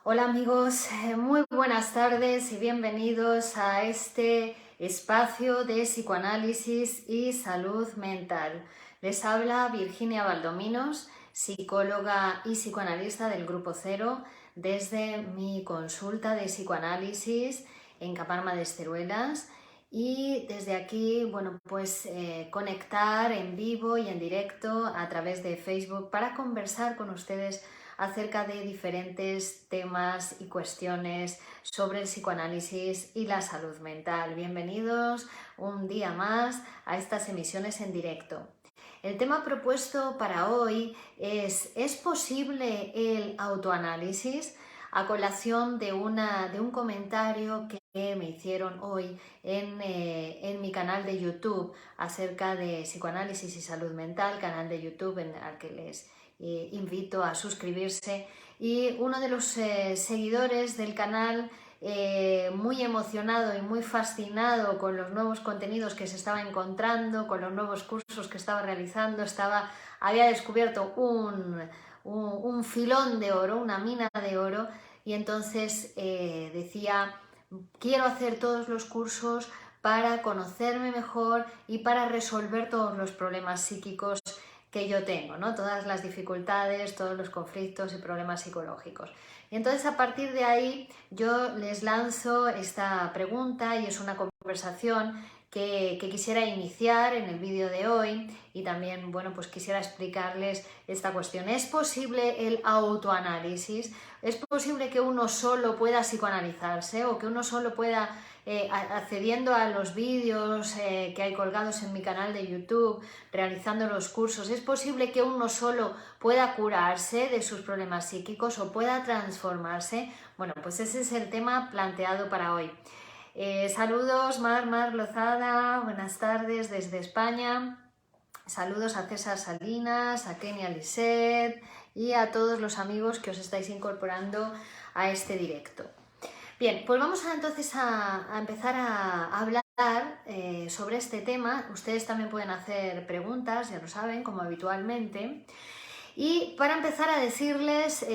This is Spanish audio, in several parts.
Hola amigos, muy buenas tardes y bienvenidos a este espacio de psicoanálisis y salud mental. Les habla Virginia Valdominos, psicóloga y psicoanalista del Grupo Cero, desde mi consulta de psicoanálisis en Caparma de Esteruelas. Y desde aquí, conectar en vivo y en directo a través de Facebook para conversar con ustedes acerca de diferentes temas y cuestiones sobre el psicoanálisis y la salud mental. Bienvenidos un día más a estas emisiones en directo. El tema propuesto para hoy ¿es posible el autoanálisis? A colación de un comentario que me hicieron hoy en mi canal de YouTube acerca de psicoanálisis y salud mental, canal de YouTube al que les invito a suscribirse, y uno de los seguidores del canal, muy emocionado y muy fascinado con los nuevos contenidos que se estaba encontrando, con los nuevos cursos que estaba realizando, había descubierto un filón de oro, una mina de oro, y entonces decía: quiero hacer todos los cursos para conocerme mejor y para resolver todos los problemas psíquicos que yo tengo, ¿no? Todas las dificultades, todos los conflictos y problemas psicológicos. Y entonces, a partir de ahí, yo les lanzo esta pregunta, y es una conversación que quisiera iniciar en el vídeo de hoy, y también, quisiera explicarles esta cuestión. ¿Es posible el autoanálisis? ¿Es posible que uno solo pueda psicoanalizarse, o que uno solo pueda, accediendo a los vídeos que hay colgados en mi canal de YouTube, realizando los cursos, es posible que uno solo pueda curarse de sus problemas psíquicos o pueda transformarse? Bueno, pues ese es el tema planteado para hoy. Saludos, Mar Lozada, buenas tardes desde España. Saludos a César Salinas, a Kenia Lisset y a todos los amigos que os estáis incorporando a este directo. Bien, pues vamos entonces a empezar a hablar sobre este tema. Ustedes también pueden hacer preguntas, ya lo saben, como habitualmente. Y para empezar, a decirles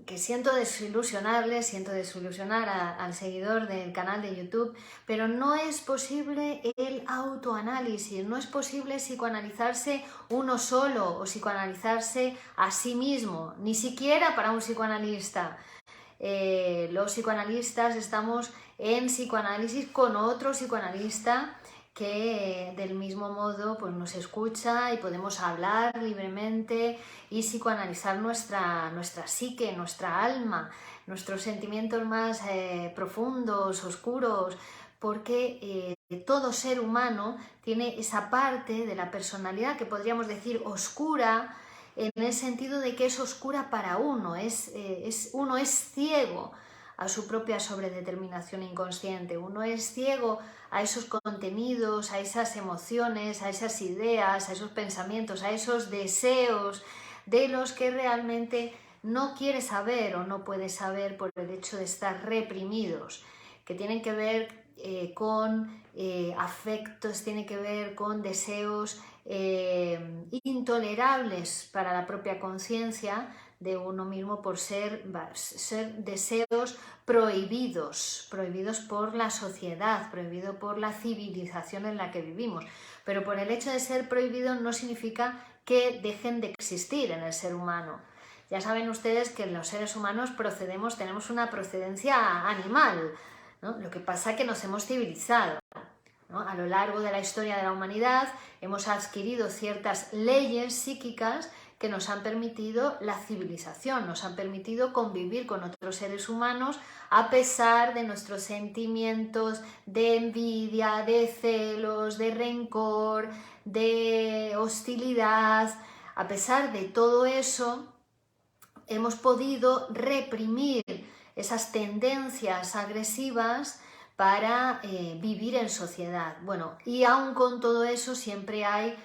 que siento desilusionar al seguidor del canal de YouTube, pero no es posible el autoanálisis, no es posible psicoanalizarse uno solo o psicoanalizarse a sí mismo, ni siquiera para un psicoanalista. Los psicoanalistas estamos en psicoanálisis con otro psicoanalista que del mismo modo pues nos escucha, y podemos hablar libremente y psicoanalizar nuestra psique, nuestra alma, nuestros sentimientos más profundos, oscuros, porque todo ser humano tiene esa parte de la personalidad que podríamos decir oscura, en el sentido de que es oscura para uno, uno es ciego a su propia sobredeterminación inconsciente, uno es ciego a esos contenidos, a esas emociones, a esas ideas, a esos pensamientos, a esos deseos de los que realmente no quiere saber o no puede saber por el hecho de estar reprimidos, que tienen que ver con afectos, tienen que ver con deseos intolerables para la propia conciencia de uno mismo, por ser deseos prohibidos por la sociedad, prohibido por la civilización en la que vivimos. Pero por el hecho de ser prohibidos no significa que dejen de existir en el ser humano. Ya saben ustedes que los seres humanos tenemos una procedencia animal, ¿no? Lo que pasa es que nos hemos civilizado, ¿no? A lo largo de la historia de la humanidad hemos adquirido ciertas leyes psíquicas que nos han permitido la civilización, nos han permitido convivir con otros seres humanos a pesar de nuestros sentimientos de envidia, de celos, de rencor, de hostilidad. A pesar de todo eso, hemos podido reprimir esas tendencias agresivas para vivir en sociedad. Bueno, y aún con todo eso siempre hay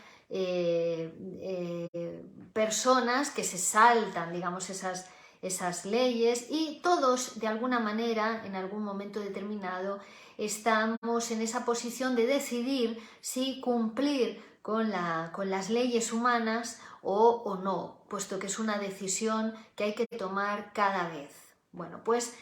personas que se saltan, digamos, esas leyes, y todos, de alguna manera, en algún momento determinado, estamos en esa posición de decidir si cumplir con las leyes humanas o no, puesto que es una decisión que hay que tomar cada vez. Bueno, pues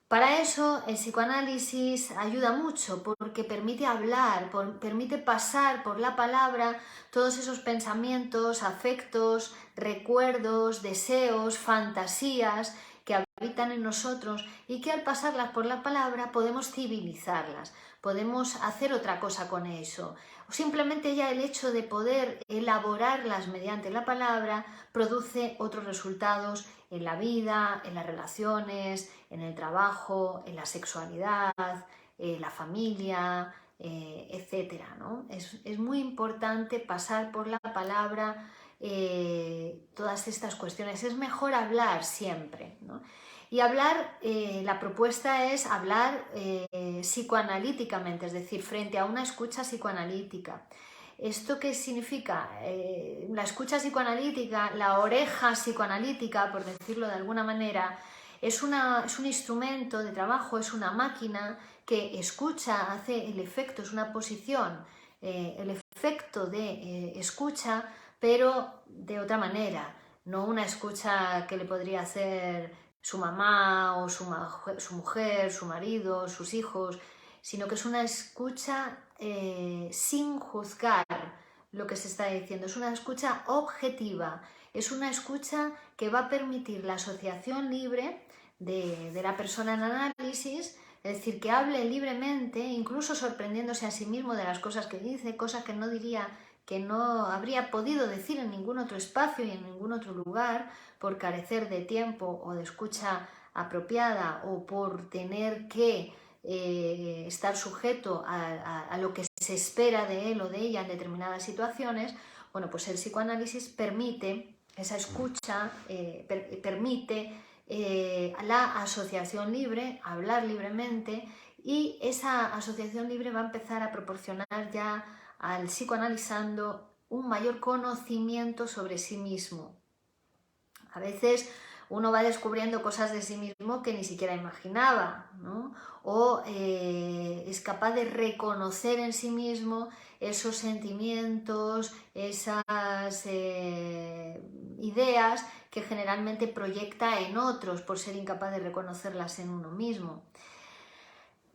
para eso el psicoanálisis ayuda mucho porque permite hablar, permite pasar por la palabra todos esos pensamientos, afectos, recuerdos, deseos, fantasías que habitan en nosotros y que al pasarlas por la palabra podemos civilizarlas, podemos hacer otra cosa con eso. O simplemente ya el hecho de poder elaborarlas mediante la palabra produce otros resultados en la vida, en las relaciones, en el trabajo, en la sexualidad, la familia, etcétera, ¿no? Es muy importante pasar por la palabra todas estas cuestiones. Es mejor hablar siempre, ¿no? Y hablar, la propuesta es hablar psicoanalíticamente, es decir, frente a una escucha psicoanalítica. ¿Esto qué significa? La escucha psicoanalítica, la oreja psicoanalítica, por decirlo de alguna manera, es un instrumento de trabajo, es una máquina que escucha, hace el efecto, es una posición, el efecto de escucha, pero de otra manera, no una escucha que le podría hacer su mamá o su mujer, su marido, sus hijos, sino que es una escucha sin juzgar lo que se está diciendo, es una escucha objetiva, es una escucha que va a permitir la asociación libre de la persona en análisis, es decir, que hable libremente, incluso sorprendiéndose a sí mismo de las cosas que dice, cosas que no diría, que no habría podido decir en ningún otro espacio y en ningún otro lugar por carecer de tiempo o de escucha apropiada o por tener que estar sujeto a lo que se espera de él o de ella en determinadas situaciones. Bueno, pues el psicoanálisis permite esa escucha, permite la asociación libre, hablar libremente, y esa asociación libre va a empezar a proporcionar ya al psicoanalizando un mayor conocimiento sobre sí mismo. A veces uno va descubriendo cosas de sí mismo que ni siquiera imaginaba, ¿no? O es capaz de reconocer en sí mismo esos sentimientos, esas ideas que generalmente proyecta en otros por ser incapaz de reconocerlas en uno mismo.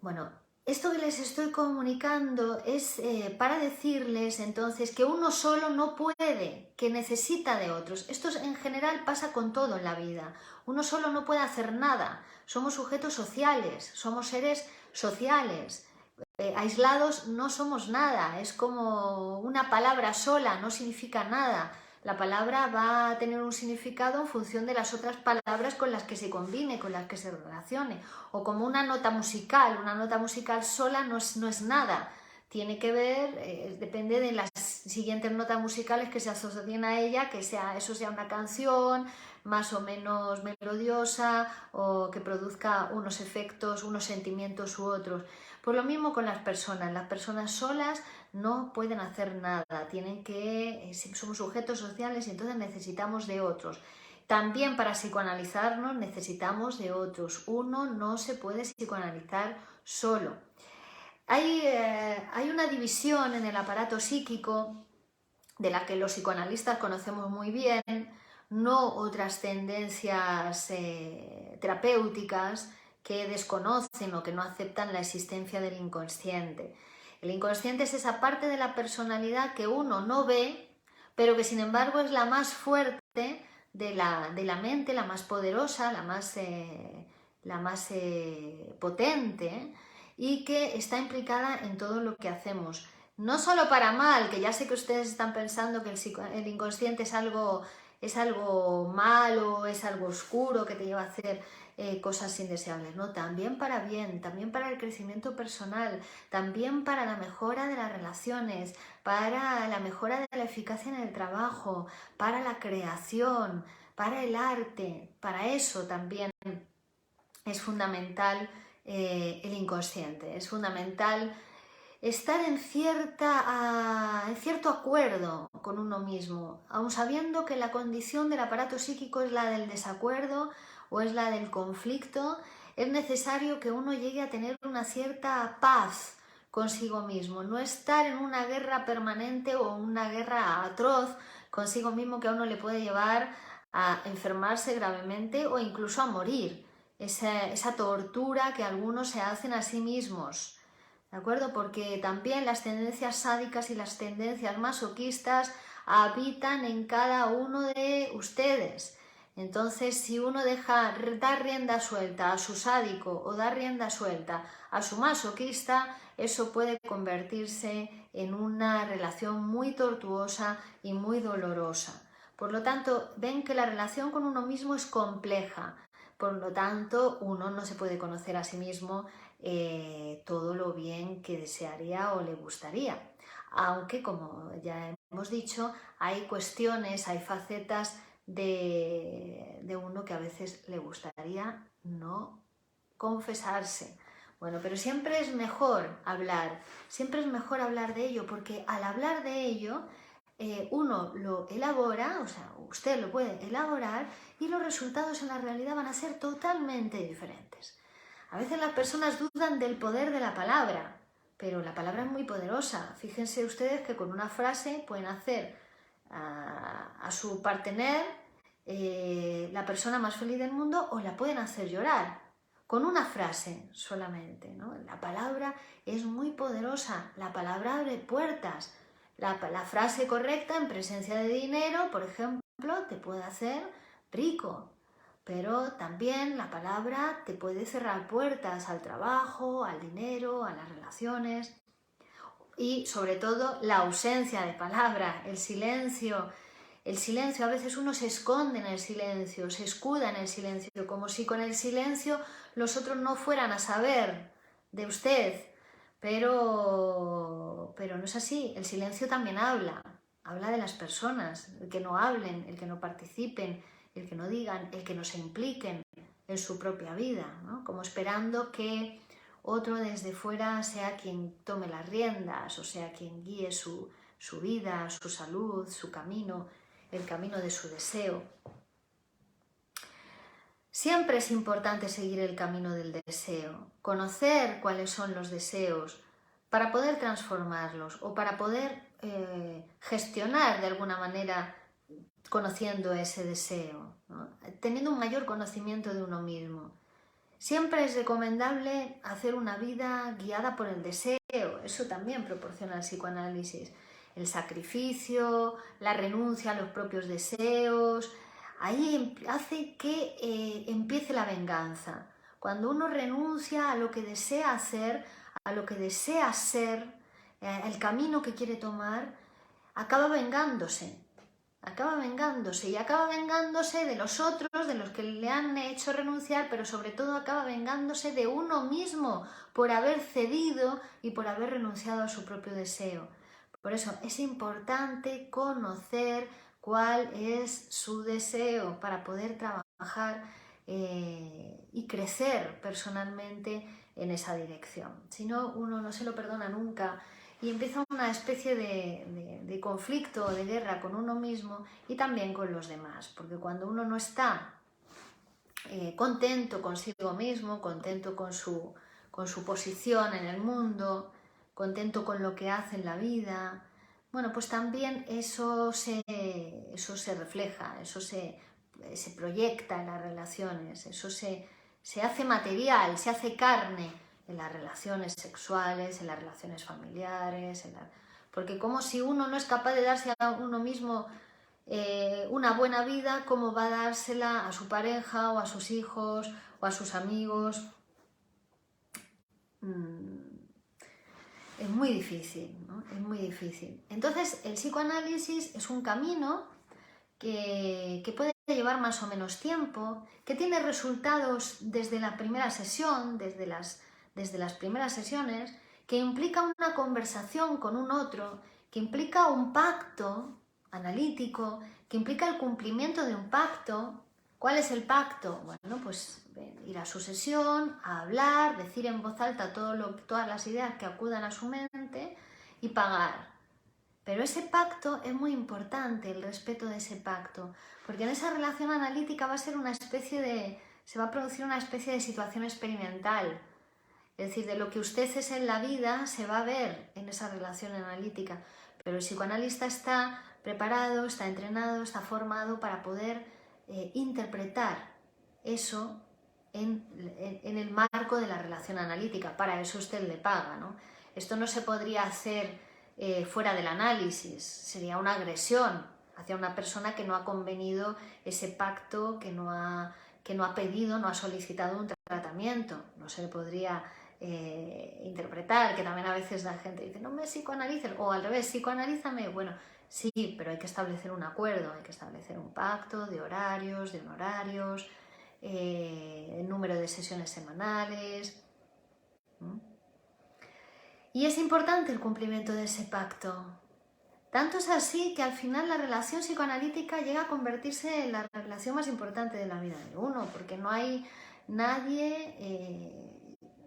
Bueno, esto que les estoy comunicando es para decirles entonces que uno solo no puede, que necesita de otros. Esto en general pasa con todo en la vida. Uno solo no puede hacer nada. Somos sujetos sociales, somos seres sociales. Aislados no somos nada, es como una palabra sola, no significa nada. La palabra va a tener un significado en función de las otras palabras con las que se combine, con las que se relacione. O como una nota musical sola no es nada. Tiene que ver, depende de las siguientes notas musicales que se asocien a ella, que eso sea una canción más o menos melodiosa o que produzca unos efectos, unos sentimientos u otros. Pues lo mismo con las personas solas no pueden hacer nada, somos sujetos sociales y entonces necesitamos de otros. También para psicoanalizarnos necesitamos de otros, uno no se puede psicoanalizar solo. Hay una división en el aparato psíquico de la que los psicoanalistas conocemos muy bien, no otras tendencias terapéuticas que desconocen o que no aceptan la existencia del inconsciente. El inconsciente es esa parte de la personalidad que uno no ve, pero que sin embargo es la más fuerte de la mente, la más poderosa, la más potente, y que está implicada en todo lo que hacemos. No solo para mal, que ya sé que ustedes están pensando que el inconsciente es algo malo, es algo oscuro que te lleva a hacer cosas indeseables. No, también para bien, también para el crecimiento personal, también para la mejora de las relaciones, para la mejora de la eficacia en el trabajo, para la creación, para el arte, para eso también es fundamental el inconsciente, es fundamental estar en cierto acuerdo con uno mismo, aun sabiendo que la condición del aparato psíquico es la del desacuerdo o es la del conflicto. Es necesario que uno llegue a tener una cierta paz consigo mismo, no estar en una guerra permanente o una guerra atroz consigo mismo que a uno le puede llevar a enfermarse gravemente o incluso a morir. esa tortura que algunos se hacen a sí mismos, ¿de acuerdo? Porque también las tendencias sádicas y las tendencias masoquistas habitan en cada uno de ustedes. Entonces, si uno da rienda suelta a su sádico o da rienda suelta a su masoquista, eso puede convertirse en una relación muy tortuosa y muy dolorosa. Por lo tanto, ven que la relación con uno mismo es compleja. Por lo tanto, uno no se puede conocer a sí mismo todo lo bien que desearía o le gustaría. Aunque, como ya hemos dicho, hay cuestiones, hay facetas de uno que a veces le gustaría no confesarse. Bueno, pero siempre es mejor hablar de ello, porque al hablar de ello, uno lo elabora, o sea, usted lo puede elaborar y los resultados en la realidad van a ser totalmente diferentes. A veces las personas dudan del poder de la palabra, pero la palabra es muy poderosa. Fíjense ustedes que con una frase pueden hacer a su partener la persona más feliz del mundo o la pueden hacer llorar. Con una frase solamente, ¿no? La palabra es muy poderosa, la palabra abre puertas. La frase correcta en presencia de dinero, por ejemplo, te puede hacer rico, pero también la palabra te puede cerrar puertas al trabajo, al dinero, a las relaciones. Y sobre todo la ausencia de palabra, el silencio. El silencio, a veces uno se esconde en el silencio, se escuda en el silencio, como si con el silencio los otros no fueran a saber de usted. Pero no es así, el silencio también habla de las personas, el que no hablen, el que no participen, el que no digan, el que no se impliquen en su propia vida, ¿no? Como esperando que otro desde fuera sea quien tome las riendas, o sea quien guíe su vida, su salud, su camino, el camino de su deseo. Siempre es importante seguir el camino del deseo, conocer cuáles son los deseos para poder transformarlos o para poder gestionar de alguna manera conociendo ese deseo, ¿no? Teniendo un mayor conocimiento de uno mismo. Siempre es recomendable hacer una vida guiada por el deseo, eso también proporciona el psicoanálisis. El sacrificio, la renuncia a los propios deseos, ahí hace que empiece la venganza. Cuando uno renuncia a lo que desea hacer, a lo que desea ser, el camino que quiere tomar, acaba vengándose y acaba vengándose de los otros, de los que le han hecho renunciar, pero sobre todo acaba vengándose de uno mismo por haber cedido y por haber renunciado a su propio deseo. Por eso es importante conocer cuál es su deseo para poder trabajar y crecer personalmente en esa dirección. Si no, uno no se lo perdona nunca y empieza una especie de conflicto o de guerra con uno mismo y también con los demás, porque cuando uno no está contento consigo mismo, contento con su posición en el mundo, contento con lo que hace en la vida, bueno, pues también eso se refleja, eso se proyecta en las relaciones, eso se hace material, se hace carne en las relaciones sexuales, en las relaciones familiares, porque como si uno no es capaz de darse a uno mismo una buena vida, ¿cómo va a dársela a su pareja o a sus hijos o a sus amigos? Es muy difícil, ¿no? Es muy difícil. Entonces, el psicoanálisis es un camino que puede llevar más o menos tiempo, que tiene resultados desde la primera sesión, desde las primeras sesiones, que implica una conversación con un otro, que implica un pacto analítico, que implica el cumplimiento de un pacto. ¿Cuál es el pacto? Bueno, pues ir a su sesión, a hablar, decir en voz alta todas las ideas que acudan a su mente y pagar. Pero ese pacto es muy importante, el respeto de ese pacto, porque en esa relación analítica se va a producir una especie de situación experimental. Es decir, de lo que usted es en la vida se va a ver en esa relación analítica, pero el psicoanalista está preparado, está entrenado, está formado para poder interpretar eso en el marco de la relación analítica. Para eso usted le paga, ¿no? Esto no se podría hacer fuera del análisis, sería una agresión hacia una persona que no ha convenido ese pacto, que no ha pedido, no ha solicitado un tratamiento. No se le podría interpretar, que también a veces la gente dice, no me psicoanalices, o al revés, psicoanalízame. Bueno, sí, pero hay que establecer un acuerdo, hay que establecer un pacto de horarios, de honorarios, el número de sesiones semanales. Y es importante el cumplimiento de ese pacto. Tanto es así que al final la relación psicoanalítica llega a convertirse en la relación más importante de la vida de uno, porque no hay nadie,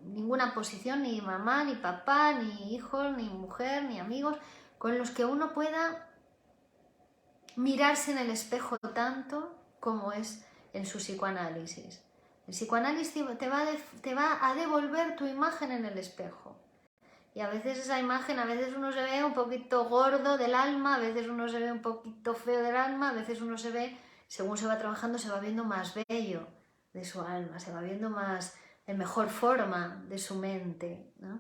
ninguna posición, ni mamá, ni papá, ni hijos, ni mujer, ni amigos, con los que uno pueda mirarse en el espejo tanto como es en su psicoanálisis. El psicoanálisis te va a devolver tu imagen en el espejo. Y a veces esa imagen, a veces uno se ve un poquito gordo del alma, a veces uno se ve un poquito feo del alma, a veces uno se ve, según se va trabajando, se va viendo más bello de su alma, se va viendo más en mejor forma de su mente, ¿no?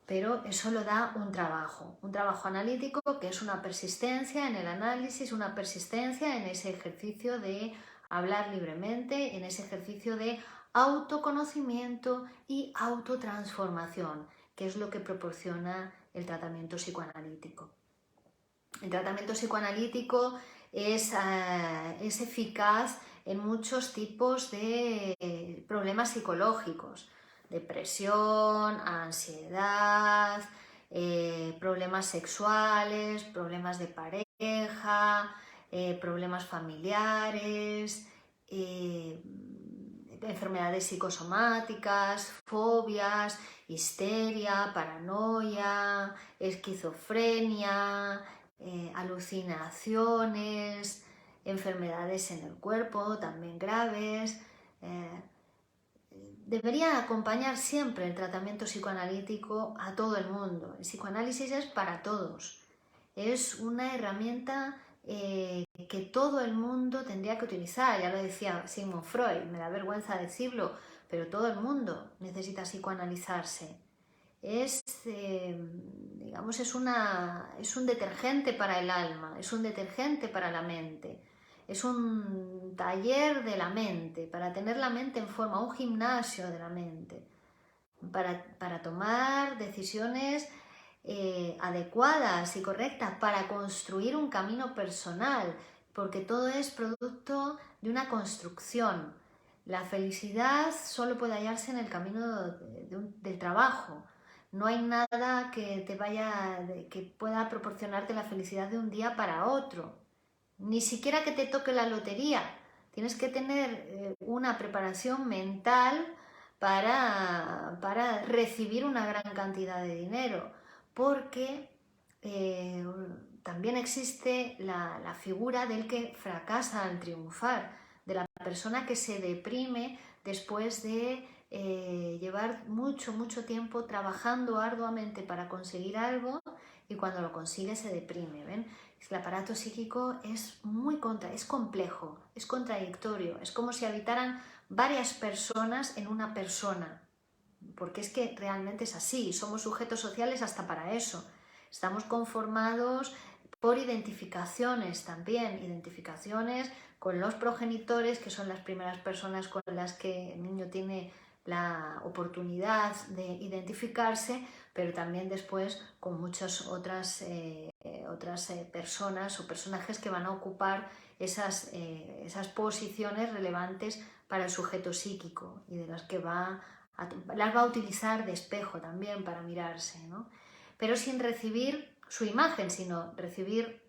Pero eso lo da un trabajo analítico que es una persistencia en el análisis, una persistencia en ese ejercicio de hablar libremente, en ese ejercicio de autoconocimiento y autotransformación, que es lo que proporciona el tratamiento psicoanalítico. El tratamiento psicoanalítico es eficaz en muchos tipos de problemas psicológicos, depresión, ansiedad, problemas sexuales, problemas de pareja, problemas familiares, enfermedades psicosomáticas, fobias, histeria, paranoia, esquizofrenia, alucinaciones, enfermedades en el cuerpo también graves. Debería acompañar siempre el tratamiento psicoanalítico a todo el mundo. El psicoanálisis es para todos. Es una herramienta que todo el mundo tendría que utilizar. Ya lo decía Sigmund Freud, me da vergüenza decirlo, pero todo el mundo necesita psicoanalizarse. Digamos, es un detergente para el alma, es un detergente para la mente, es un taller de la mente, para tener la mente en forma, un gimnasio de la mente, para tomar decisiones adecuadas y correctas, para construir un camino personal, porque todo es producto de una construcción. La felicidad solo puede hallarse en el camino del trabajo. No hay nada que pueda proporcionarte la felicidad de un día para otro. Ni siquiera que te toque la lotería. Tienes que tener una preparación mental para recibir una gran cantidad de dinero. Porque también existe la figura del que fracasa al triunfar, de la persona que se deprime después de llevar mucho tiempo trabajando arduamente para conseguir algo, y cuando lo consigue se deprime. ¿Ven? El aparato psíquico es es complejo, es contradictorio, es como si habitaran varias personas en una persona, porque es que realmente es así, somos sujetos sociales hasta para eso. Estamos conformados por identificaciones también, identificaciones con los progenitores, que son las primeras personas con las que el niño tiene la oportunidad de identificarse, pero también después con muchas otras personas o personajes que van a ocupar esas posiciones relevantes para el sujeto psíquico y de las que las va a utilizar de espejo también para mirarse, ¿no? Pero sin recibir su imagen, sino recibir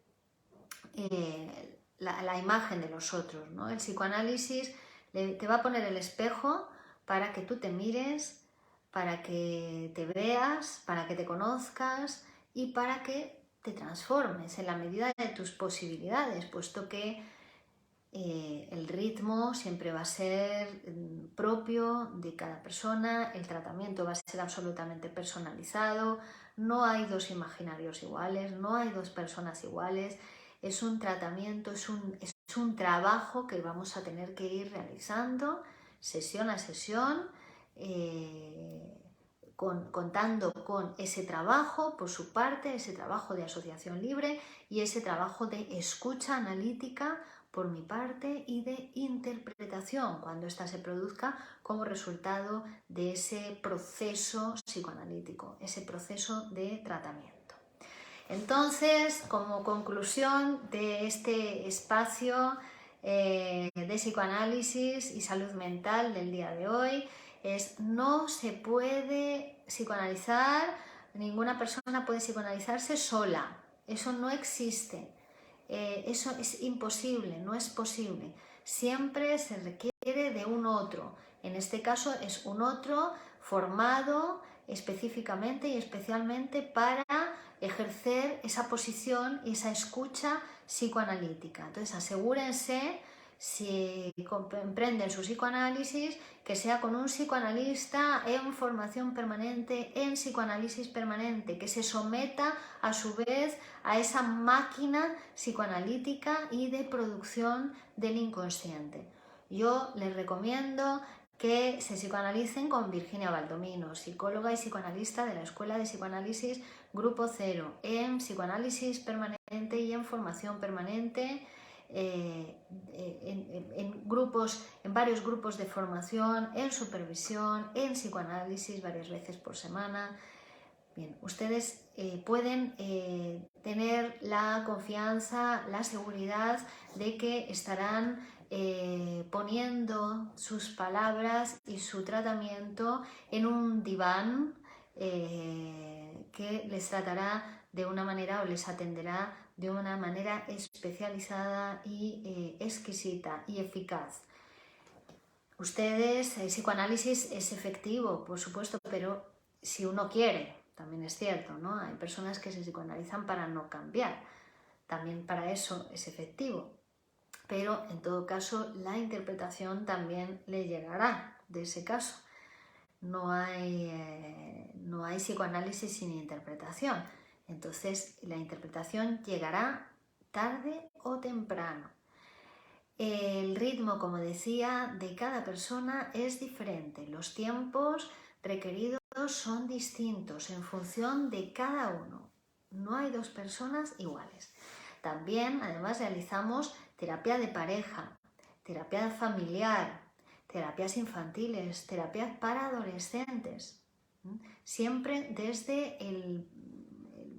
la imagen de los otros, ¿no? El psicoanálisis te va a poner el espejo para que tú te mires, para que te veas, para que te conozcas y para que te transformes en la medida de tus posibilidades, puesto que el ritmo siempre va a ser propio de cada persona, el tratamiento va a ser absolutamente personalizado, no hay dos imaginarios iguales, no hay dos personas iguales, es un tratamiento, es un trabajo que vamos a tener que ir realizando, sesión a sesión, contando con ese trabajo por su parte, ese trabajo de asociación libre y ese trabajo de escucha analítica por mi parte y de interpretación cuando ésta se produzca como resultado de ese proceso psicoanalítico, ese proceso de tratamiento. Entonces, como conclusión de este espacio de psicoanálisis y salud mental del día de hoy, no se puede psicoanalizar, ninguna persona puede psicoanalizarse sola, eso no existe, eso es imposible, no es posible, siempre se requiere de un otro, en este caso es un otro formado específicamente y especialmente para ejercer esa posición y esa escucha psicoanalítica. Entonces asegúrense, si emprenden su psicoanálisis, que sea con un psicoanalista en formación permanente, en psicoanálisis permanente, que se someta a su vez a esa máquina psicoanalítica y de producción del inconsciente. Yo les recomiendo que se psicoanalicen con Virginia Baldomino, psicóloga y psicoanalista de la Escuela de Psicoanálisis Grupo Cero, en psicoanálisis permanente y en formación permanente, en varios grupos de formación, en supervisión, en psicoanálisis varias veces por semana. Bien, ustedes pueden tener la confianza, la seguridad de que estarán poniendo sus palabras y su tratamiento en un diván que les tratará de una manera o les atenderá de una manera especializada y exquisita y eficaz. Ustedes, el psicoanálisis es efectivo, por supuesto, pero si uno quiere, también es cierto, ¿no? Hay personas que se psicoanalizan para no cambiar, también para eso es efectivo, pero en todo caso la interpretación también le llegará de ese caso. No hay psicoanálisis sin interpretación, entonces la interpretación llegará tarde o temprano. El ritmo, como decía, de cada persona es diferente. Los tiempos requeridos son distintos en función de cada uno. No hay dos personas iguales. También, además, realizamos terapia de pareja, terapia familiar, terapias infantiles, terapias para adolescentes. Siempre desde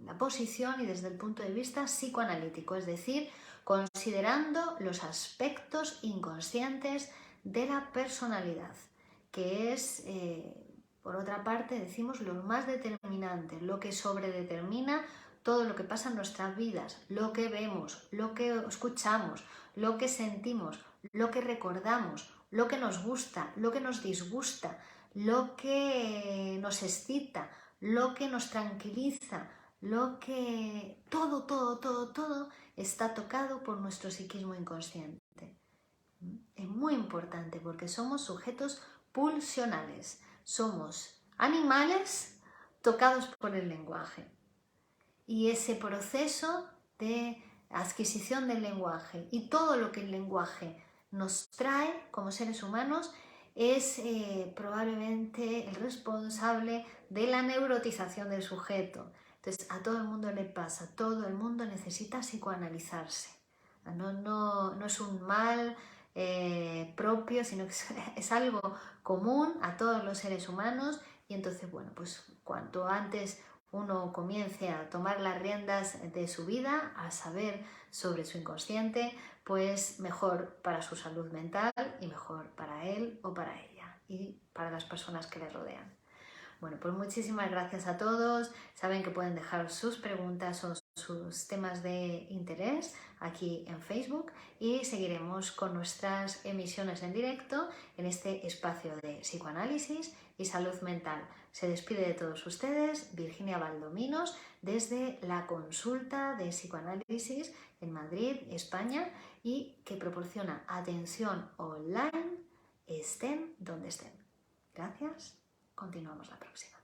la posición y desde el punto de vista psicoanalítico, es decir, considerando los aspectos inconscientes de la personalidad, que es, por otra parte, decimos, lo más determinante, lo que sobredetermina todo lo que pasa en nuestras vidas, lo que vemos, lo que escuchamos, lo que sentimos, lo que recordamos, lo que nos gusta, lo que nos disgusta, lo que nos excita, lo que nos tranquiliza, lo que todo está tocado por nuestro psiquismo inconsciente. Es muy importante porque somos sujetos pulsionales, somos animales tocados por el lenguaje. Y ese proceso de adquisición del lenguaje y todo lo que el lenguaje nos trae como seres humanos es probablemente el responsable de la neurotización del sujeto. Entonces, a todo el mundo le pasa, todo el mundo necesita psicoanalizarse. No es un mal propio, sino que es algo común a todos los seres humanos y entonces, bueno, pues cuanto antes uno comience a tomar las riendas de su vida, a saber sobre su inconsciente, pues mejor para su salud mental y mejor para él o para ella y para las personas que le rodean. Bueno, pues muchísimas gracias a todos. Saben que pueden dejar sus preguntas o sus temas de interés aquí en Facebook y seguiremos con nuestras emisiones en directo en este espacio de psicoanálisis y salud mental. Se despide de todos ustedes Virginia Baldominos desde la consulta de psicoanálisis en Madrid, España, y que proporciona atención online, estén donde estén. Gracias. Continuamos la próxima.